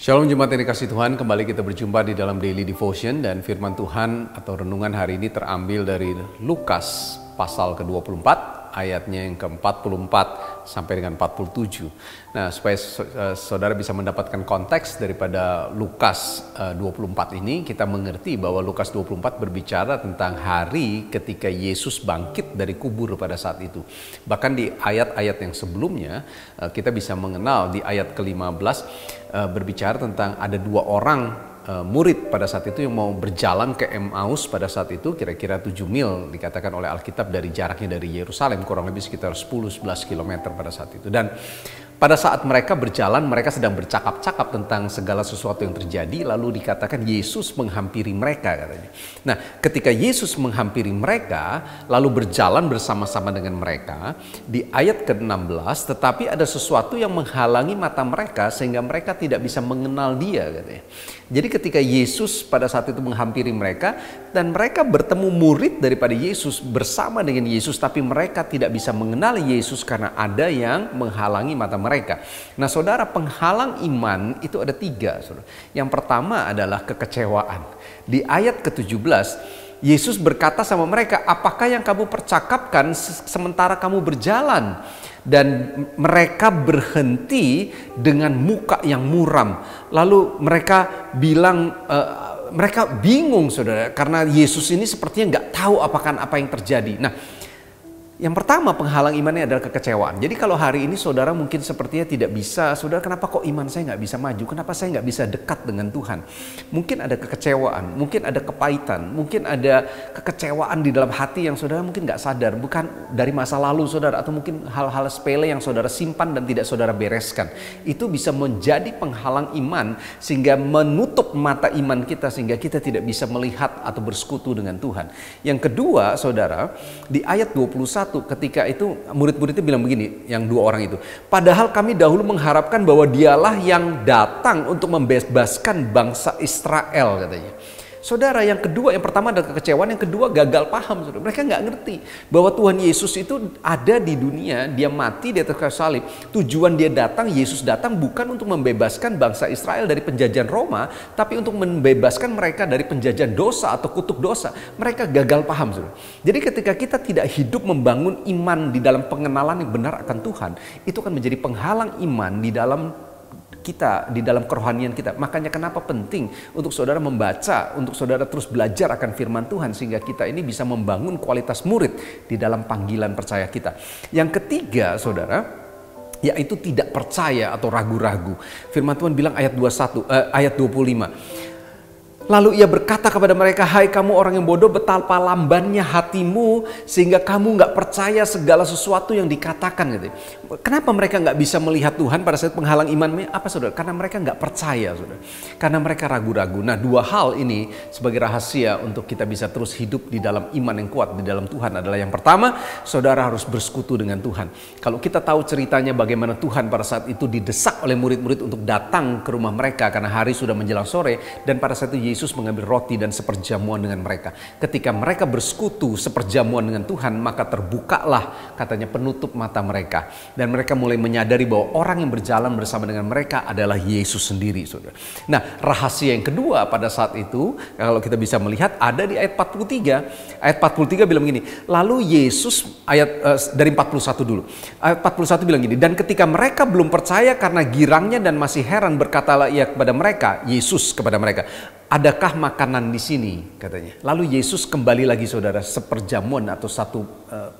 Shalom jemaat yang dikasih Tuhan, kembali kita berjumpa di dalam Daily Devotion dan firman Tuhan atau renungan hari ini terambil dari Lukas pasal ke-24 ayatnya yang ke-44 sampai dengan 47. Nah, supaya saudara bisa mendapatkan konteks daripada Lukas 24 ini, kita mengerti bahwa Lukas 24 berbicara tentang hari ketika Yesus bangkit dari kubur pada saat itu. Bahkan di ayat-ayat yang sebelumnya, kita bisa mengenal di ayat ke-15 berbicara tentang ada dua orang murid pada saat itu yang mau berjalan ke Emmaus pada saat itu, kira-kira 7 mil dikatakan oleh Alkitab dari jaraknya dari Yerusalem, kurang lebih sekitar 10-11 km pada saat itu. Dan pada saat mereka berjalan, mereka sedang bercakap-cakap tentang segala sesuatu yang terjadi, lalu dikatakan Yesus menghampiri mereka katanya. Nah, ketika Yesus menghampiri mereka, lalu berjalan bersama-sama dengan mereka, di ayat ke-16, tetapi ada sesuatu yang menghalangi mata mereka sehingga mereka tidak bisa mengenal dia katanya. Jadi ketika Yesus pada saat itu menghampiri mereka dan mereka bertemu murid daripada Yesus bersama dengan Yesus, tapi mereka tidak bisa mengenali Yesus karena ada yang menghalangi mata mereka. Nah saudara, penghalang iman itu ada 3. Saudara. Yang pertama adalah kekecewaan. Di ayat ke-17 Yesus berkata sama mereka, apakah yang kamu percakapkan sementara kamu berjalan? Dan mereka berhenti dengan muka yang muram. Lalu mereka bilang, mereka bingung saudara, karena Yesus ini sepertinya nggak tahu apa yang terjadi. Nah, yang pertama penghalang imannya adalah kekecewaan. Jadi kalau hari ini saudara mungkin sepertinya tidak bisa, saudara kenapa kok iman saya nggak bisa maju? Kenapa saya nggak bisa dekat dengan Tuhan? Mungkin ada kekecewaan, mungkin ada kepahitan, mungkin ada kekecewaan di dalam hati yang saudara mungkin nggak sadar. Bukan dari masa lalu saudara, atau mungkin hal-hal sepele yang saudara simpan dan tidak saudara bereskan. Itu bisa menjadi penghalang iman sehingga menutup mata iman kita sehingga kita tidak bisa melihat atau bersekutu dengan Tuhan. Yang kedua saudara, di ayat 21 ketika itu murid-murid itu bilang begini, yang 2 orang itu, padahal kami dahulu mengharapkan bahwa dialah yang datang untuk membebaskan bangsa Israel katanya. Saudara, yang kedua, yang pertama adalah kekecewaan, yang kedua gagal paham. Saudara. Mereka nggak ngerti bahwa Tuhan Yesus itu ada di dunia, dia mati di atas kayu salib. Tujuan dia datang, Yesus datang bukan untuk membebaskan bangsa Israel dari penjajahan Roma, tapi untuk membebaskan mereka dari penjajahan dosa atau kutuk dosa. Mereka gagal paham. Saudara. Jadi ketika kita tidak hidup membangun iman di dalam pengenalan yang benar akan Tuhan, itu akan menjadi penghalang iman di dalam kita, di dalam kerohanian kita. Makanya kenapa penting untuk saudara membaca, untuk saudara terus belajar akan firman Tuhan sehingga kita ini bisa membangun kualitas murid di dalam panggilan percaya kita. Yang ketiga saudara, yaitu tidak percaya atau ragu-ragu. Firman Tuhan bilang ayat 25. Lalu ia berkata kepada mereka, hai kamu orang yang bodoh, betapa lambannya hatimu sehingga kamu nggak percaya segala sesuatu yang dikatakan gitu. Kenapa mereka nggak bisa melihat Tuhan pada saat penghalang imannya? Apa saudara? Karena mereka nggak percaya saudara. Karena mereka ragu-ragu. Nah 2 hal ini sebagai rahasia untuk kita bisa terus hidup di dalam iman yang kuat di dalam Tuhan adalah yang pertama, saudara harus bersekutu dengan Tuhan. Kalau kita tahu ceritanya bagaimana Tuhan pada saat itu didesak oleh murid-murid untuk datang ke rumah mereka karena hari sudah menjelang sore, dan pada saat itu Yesus mengambil roti dan seperjamuan dengan mereka. Ketika mereka bersekutu seperjamuan dengan Tuhan, maka terbukalah katanya penutup mata mereka. Dan mereka mulai menyadari bahwa orang yang berjalan bersama dengan mereka adalah Yesus sendiri. Saudara. Nah rahasia yang kedua pada saat itu, kalau kita bisa melihat ada di ayat 43. Ayat 43 bilang begini, lalu Yesus, dari 41 dulu. Ayat 41 bilang gini, dan ketika mereka belum percaya karena girangnya dan masih heran, berkatalah ia kepada mereka, Yesus kepada mereka, adakah makanan di sini katanya. Lalu Yesus kembali lagi saudara seperjamuan atau satu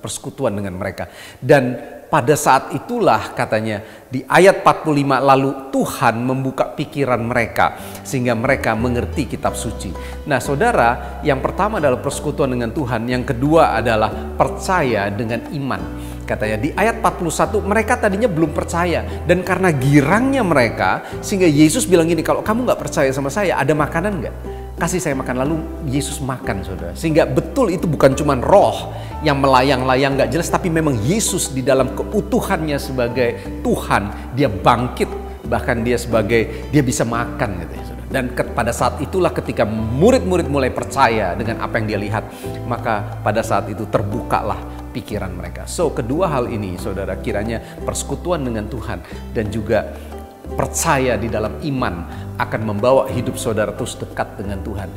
persekutuan dengan mereka. Dan pada saat itulah katanya di ayat 45, lalu Tuhan membuka pikiran mereka sehingga mereka mengerti kitab suci. Nah saudara, yang pertama adalah persekutuan dengan Tuhan, yang kedua adalah percaya dengan iman. Katanya di ayat 41 mereka tadinya belum percaya, dan karena girangnya mereka sehingga Yesus bilang gini, kalau kamu gak percaya sama saya, ada makanan gak? Kasih saya makan. Lalu Yesus makan saudara. Sehingga betul itu bukan cuma roh yang melayang-layang gak jelas, tapi memang Yesus di dalam keutuhannya sebagai Tuhan, dia bangkit, bahkan dia bisa makan gitu ya saudara. Dan pada saat itulah ketika murid-murid mulai percaya dengan apa yang dia lihat, maka pada saat itu terbukalah pikiran mereka. So kedua hal ini saudara, kiranya persekutuan dengan Tuhan dan juga percaya di dalam iman akan membawa hidup saudara terus dekat dengan Tuhan.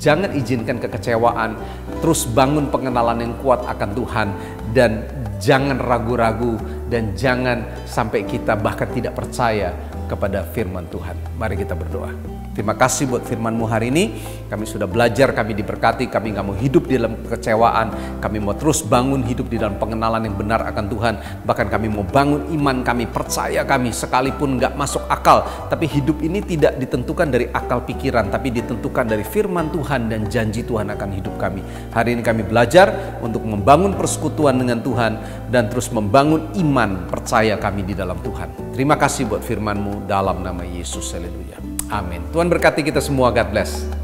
Jangan izinkan kekecewaan, terus bangun pengenalan yang kuat akan Tuhan, dan jangan ragu-ragu, dan jangan sampai kita bahkan tidak percaya kepada firman Tuhan. Mari kita berdoa. Terima kasih buat firman-Mu hari ini. Kami sudah belajar, kami diberkati, kami gak mau hidup di dalam kekecewaan. Kami mau terus bangun hidup di dalam pengenalan yang benar akan Tuhan. Bahkan kami mau bangun iman kami, percaya kami, sekalipun gak masuk akal. Tapi hidup ini tidak ditentukan dari akal pikiran, tapi ditentukan dari firman Tuhan dan janji Tuhan akan hidup kami. Hari ini kami belajar untuk membangun persekutuan dengan Tuhan dan terus membangun iman percaya kami di dalam Tuhan. Terima kasih buat firman-Mu dalam nama Yesus. Haleluya. Amin. Tuhan berkati kita semua. God bless.